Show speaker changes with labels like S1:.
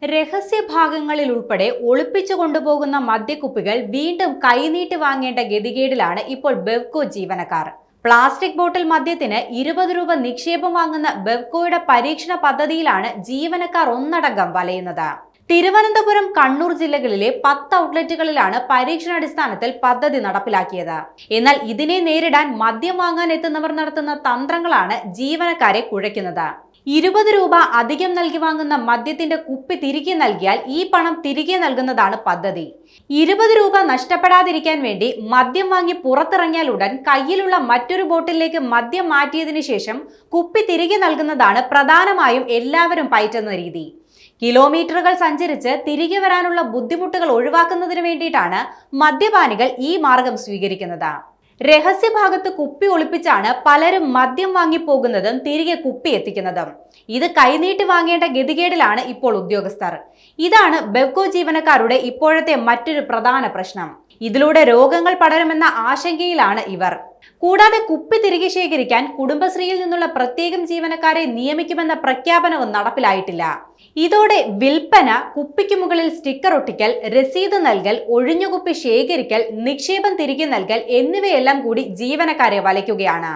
S1: രഹസ്യഭാഗങ്ങളിൽ ഉൾപ്പെടെ ഒളിപ്പിച്ചു കൊണ്ടുപോകുന്ന മദ്യക്കുപ്പികൾ വീണ്ടും കൈനീട്ടി വാങ്ങേണ്ട ഗതികേടിലാണ് ഇപ്പോൾ ബെവ്കോ ജീവനക്കാർ. പ്ലാസ്റ്റിക് ബോട്ടിൽ മദ്യത്തിന് 20 രൂപ നിക്ഷേപം വാങ്ങുന്ന ബെവ്കോയുടെ പരീക്ഷണ പദ്ധതിയിലാണ് ജീവനക്കാർ ഒന്നടങ്കം വലയുന്നത്. തിരുവനന്തപുരം, കണ്ണൂർ ജില്ലകളിലെ 10 ഔട്ട്ലെറ്റുകളിലാണ് പരീക്ഷണാടിസ്ഥാനത്തിൽ പദ്ധതി നടപ്പിലാക്കിയത്. എന്നാൽ ഇതിനെ നേരിടാൻ മദ്യം വാങ്ങാൻ എത്തുന്നവർ നടത്തുന്ന തന്ത്രങ്ങളാണ് ജീവനക്കാരെ കുഴയ്ക്കുന്നത്. 20 രൂപ അധികം നൽകി വാങ്ങുന്ന മദ്യത്തിന്റെ കുപ്പി തിരികെ നൽകിയാൽ ഈ പണം തിരികെ നൽകുന്നതാണ് പദ്ധതി. 20 രൂപ നഷ്ടപ്പെടാതിരിക്കാൻ വേണ്ടി മദ്യം വാങ്ങി പുറത്തിറങ്ങിയാൽ ഉടൻ കയ്യിലുള്ള മറ്റൊരു ബോട്ടിലേക്ക് മദ്യം മാറ്റിയതിനു ശേഷം കുപ്പി തിരികെ നൽകുന്നതാണ് പ്രധാനമായും എല്ലാവരും പയറ്റുന്ന രീതി. കിലോമീറ്ററുകൾ സഞ്ചരിച്ച് തിരികെ വരാനുള്ള ബുദ്ധിമുട്ടുകൾ ഒഴിവാക്കുന്നതിന് വേണ്ടിയിട്ടാണ് മദ്യപാനികൾ ഈ മാർഗം സ്വീകരിക്കുന്നത്. രഹസ്യഭാഗത്ത് കുപ്പി ഒളിപ്പിച്ചാണ് പലരും മദ്യം വാങ്ങിപ്പോകുന്നതും തിരികെ കുപ്പി എത്തിക്കുന്നതും. ഇത് കൈനീട്ടി വാങ്ങേണ്ട ഗതികേടിലാണ് ഇപ്പോൾ ഉദ്യോഗസ്ഥർ. ഇതാണ് ബെവ്കോ ജീവനക്കാരുടെ ഇപ്പോഴത്തെ മറ്റൊരു പ്രധാന പ്രശ്നം. ഇതിലൂടെ രോഗങ്ങൾ പടരുമെന്ന ആശങ്കയിലാണ് ഇവർ. കൂടാതെ കുപ്പി തിരികെ ശേഖരിക്കാൻ കുടുംബശ്രീയിൽ നിന്നുള്ള പ്രത്യേകം ജീവനക്കാരെ നിയമിക്കുമെന്ന പ്രഖ്യാപനവും നടപ്പിലായിട്ടില്ല. ഇതോടെ വിൽപ്പന, കുപ്പിക്ക് മുകളിൽ സ്റ്റിക്കർ ഒട്ടിക്കൽ, രസീത് നൽകൽ, ഒഴിഞ്ഞ കുപ്പി ശേഖരിക്കൽ, നിക്ഷേപം തിരികെ നൽകൽ എന്നിവയെല്ലാം കൂടി ജീവനക്കാരെ വലയ്ക്കുകയാണ്.